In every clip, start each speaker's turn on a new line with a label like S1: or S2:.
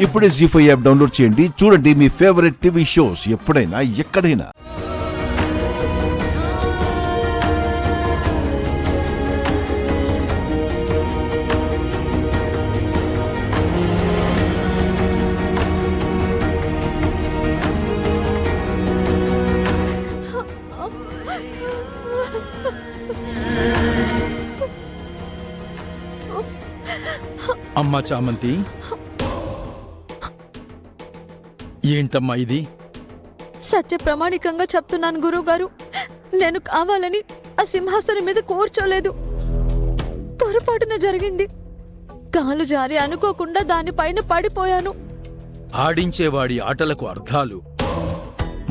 S1: ఇప్పుడే జీ5 app download చేయండి. చూడండి మీ ఫేవరెట్ టీవీ షోస్ ఎప్పుడైనా ఎక్కడైనా.
S2: అమ్మా చామంతి, ఏంటమ్మా ఇది?
S3: సత్య ప్రమాణికంగా చెప్తున్నాను గురువుగారు, నేను కావాలని ఆ సింహాసనం మీద కూర్చోలేదు. పొరపాటున జరిగింది. కాలు జారి అనుకోకుండా దానిపైన పడిపోయాను.
S2: ఆడించేవాడి ఆటలకు అర్థాలు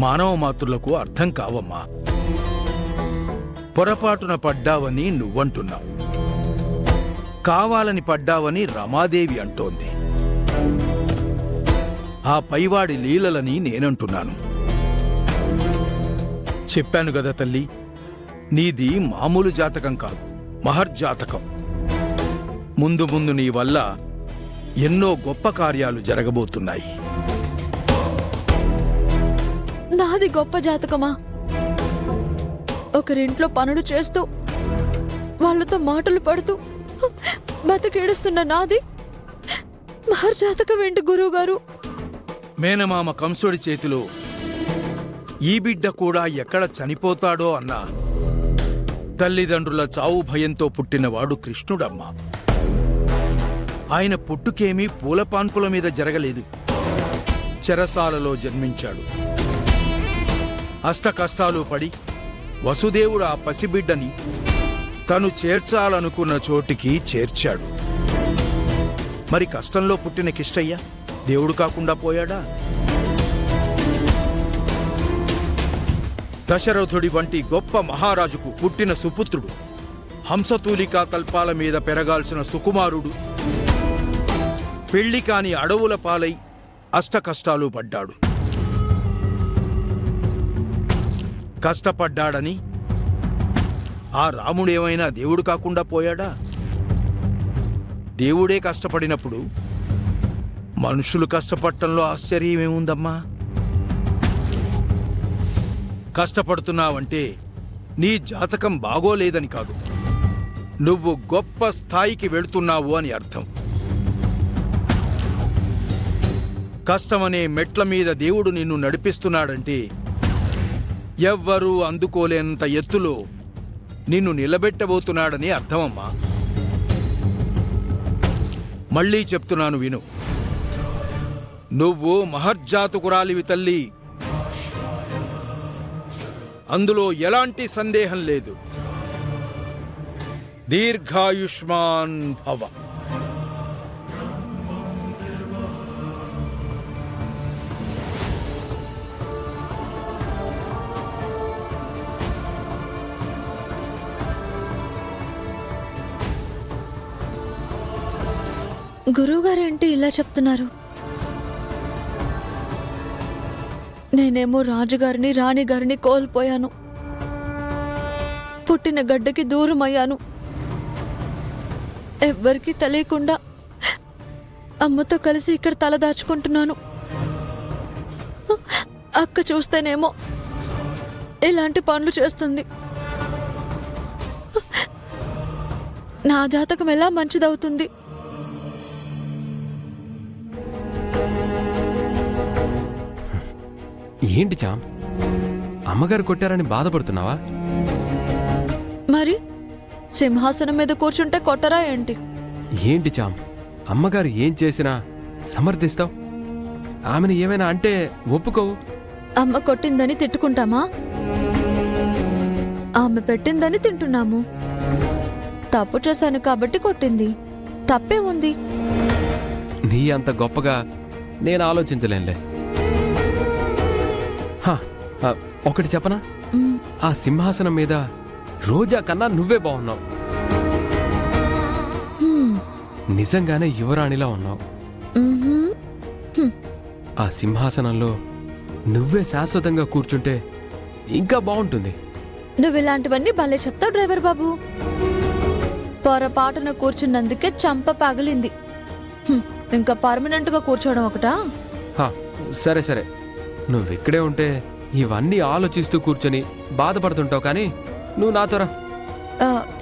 S2: మానవ మాతృలకు అర్థం కావమ్మా. పొరపాటున పడ్డావని నువ్వంటున్నావు, కావాలని పడ్డావని రమాదేవి అంటోంది. ఆ పైవాడి లీలలని నేనంటున్నాను. చెప్పాను గదా తల్లి, నీది మామూలు జాతకం కాదు, మహర్జాతకం. ముందు ముందు నీ వల్ల ఎన్నో గొప్ప కార్యాలు జరగబోతున్నాయి.
S3: నాది గొప్ప జాతకమా? ఒకరింట్లో పనులు చేస్తూ వాళ్ళతో మాటలు పడుతూ బతికేడుస్తున్న నాది మహర్జాతకం ఏంటి గురువుగారు?
S2: మేనమామ కంసుడి చేతిలో ఈ బిడ్డ కూడా ఎక్కడ చనిపోతాడో అన్న తల్లిదండ్రుల చావు భయంతో పుట్టినవాడు కృష్ణుడమ్మా. ఆయన పుట్టుకేమీ పూలపాన్పుల మీద జరగలేదు. చెరసాలలో జన్మించాడు. అష్టకష్టాలు పడి వసుదేవుడు ఆ పసిబిడ్డని తను చేర్చాలనుకున్న చోటికి చేర్చాడు. మరి కష్టంలో పుట్టిన కిష్టయ్య దేవుడు కాకుండా పోయాడా? దశరథుడి వంటి గొప్ప మహారాజుకు పుట్టిన సుపుత్రుడు, హంసతూలికా కల్పాల మీద పెరగాల్సిన సుకుమారుడు పెళ్లి కాని అడవుల పాలై అష్టకష్టాలు పడ్డాడు. కష్టపడ్డాడని ఆ రాముడేమైనా దేవుడు కాకుండా పోయాడా? దేవుడే కష్టపడినప్పుడు మనుషులు కష్టపడటంలో ఆశ్చర్యమేముందమ్మా? కష్టపడుతున్నావంటే నీ జాతకం బాగోలేదని కాదు, నువ్వు గొప్ప స్థాయికి వెళుతున్నావు అని అర్థం. కష్టమనే మెట్ల మీద దేవుడు నిన్ను నడిపిస్తున్నాడంటే ఎవ్వరూ అందుకోలేనంత ఎత్తులో నిన్ను నిలబెట్టబోతున్నాడని అర్థమమ్మా. మళ్ళీ చెప్తున్నాను విను, నువ్వు మహర్జాతకురాలివి తల్లి, అందులో ఎలాంటి సందేహం లేదు. దీర్ఘాయుష్మాన్ భవ.
S3: గురువుగారేంటి ఇలా చెప్తున్నారు? నేనేమో రాజుగారిని రాణిగారిని కోల్పోయాను, పుట్టిన గడ్డకి దూరం అయ్యాను. ఎవ్వరికీ తెలియకుండా అమ్మతో కలిసి ఇక్కడ తలదాచుకుంటున్నాను. అక్క చూస్తేనేమో ఇలాంటి పనులు చేస్తుంది. నా జాతకం ఎలా మంచిదవుతుంది?
S4: ఏంటి చామ్, అమ్మగారు కొట్టారని బాధపడుతున్నావా?
S3: మరి సింహాసనం మీద కూర్చుంటే కొట్టరా ఏంటి?
S4: ఏంటి చామ్, అమ్మగారు ఏం చేసినా సమర్థిస్తావు? ఆమెను ఏమైనా అంటే ఒప్పుకోవు.
S3: అమ్మ కొట్టిందని తిట్టుకుంటామా? ఆమె పెట్టిందని తింటున్నాము. తప్పు చేశాను కాబట్టి కొట్టింది, తప్పే ఉంది.
S4: నీ అంత గొప్పగా నేను ఆలోచించలేనులే. ఒకటి చెప్పనా, ఆ సింహాసనం మీద రోజా కన్నా నువ్వే బాగున్నావు. నిజంగానే యువరాణిలా ఉన్నావు. ఆ సింహాసనంలో నువ్వే శాశ్వతంగా కూర్చుంటే ఇంకా బాగుంటుంది.
S3: నువ్వు ఇలాంటివన్నీ భలే చెప్తావు డ్రైవర్ బాబు. పొరపాటున కూర్చున్నందుకే చంప పగిలింది. ఇంకా పర్మనెంట్ గా కూర్చోవడం ఒకటా?
S4: హా, సరే సరే, నువ్వెక్కడే ఉంటే ఇవన్నీ ఆలోచిస్తూ కూర్చొని బాధపడుతుంటావు, కానీ నువ్వు నాతో రా.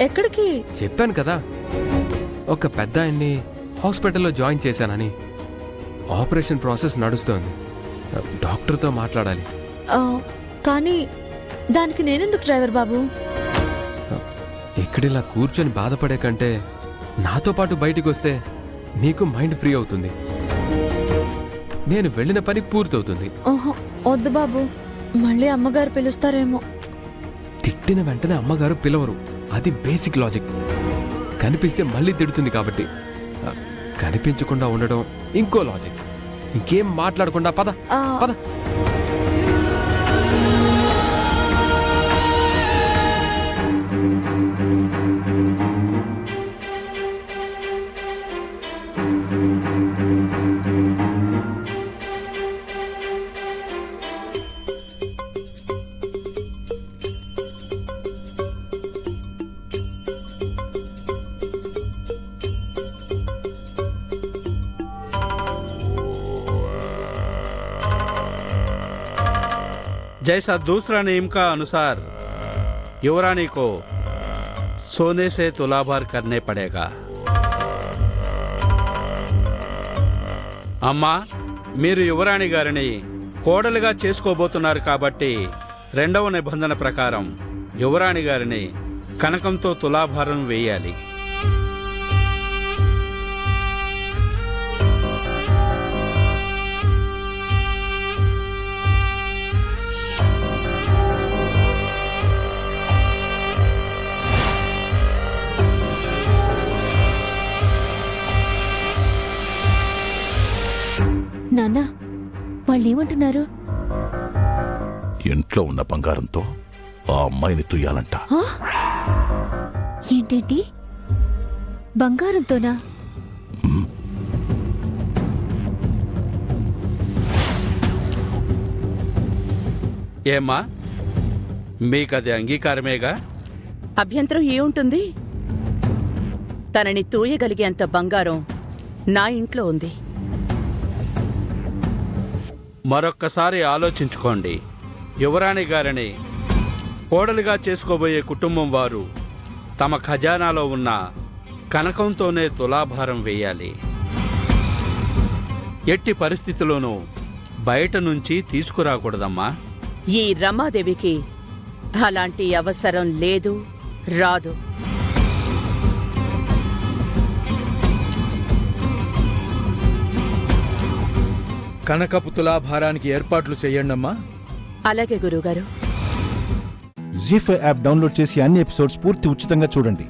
S3: ఎక్కడికి?
S4: చెప్పాను కదా, ఒక పెద్ద ఆయన్ని హాస్పిటల్లో జాయిన్ చేశానని. ఆపరేషన్ ప్రాసెస్ నడుస్తోంది, డాక్టర్తో మాట్లాడాలి.
S3: కానీ దానికి నేనెందుకు డ్రైవర్ బాబు?
S4: ఇక్కడిలా కూర్చొని బాధపడే కంటే నాతో పాటు బయటికి వస్తే నీకు మైండ్ ఫ్రీ అవుతుంది, నేను వెళ్ళిన పని పూర్తవుతుంది.
S3: ఓహో, వద్దు బాబు, మళ్ళీ అమ్మగారు పిలుస్తారేమో.
S4: తిట్టిన వెంటనే అమ్మగారు పిలవరు, అది బేసిక్ లాజిక్. కనిపిస్తే మళ్ళీ తిడుతుంది కాబట్టి. కనిపించకుండా ఉండడం ఇంకో లాజిక్. ఇంకేం మాట్లాడకుండా పద పద.
S5: जैसा दूसरा नियम का अनुसार युवरानी को सोने से तुलाभार करने पड़ेगा। అమ్మా, మీరు యువరాణి గారిని కోడలుగా చేసుకోబోతున్నారు కాబట్టి రెండవ నిబంధన ప్రకారం యువరాణి గారిని కనకంతో తులాభారం వేయాలి.
S6: నాన్న, వాళ్ళేమంటున్నారు?
S1: ఇంట్లో ఉన్న బంగారంతో ఆ అమ్మాయిని తుయ్యాలంట.
S6: ఏంటేంటి, బంగారంతోనా?
S5: ఏమ్మా, మీకది అంగీకారమేగా?
S7: అభ్యంతరం ఏముంటుంది? తనని తూయగలిగేంత బంగారం నా ఇంట్లో ఉంది.
S5: మరొక్కసారి ఆలోచించుకోండి. యువరాణి గారిని కోడలుగా చేసుకోబోయే కుటుంబం వారు తమ ఖజానాలో ఉన్న కనకంతోనే తులాభారం వేయాలి. ఎట్టి పరిస్థితిలోనూ బయట నుంచి తీసుకురాకూడదమ్మా.
S7: ఈ రమాదేవికి అలాంటి అవసరం లేదు, రాదు.
S2: కనకపు తులాభారానికి ఏర్పాట్లు చెయ్యండమ్మా.
S7: అలాగే గురువుగారు.
S1: జీ5 యాప్ డౌన్లోడ్ చేసి అన్ని ఎపిసోడ్స్ పూర్తి ఉచితంగా చూడండి.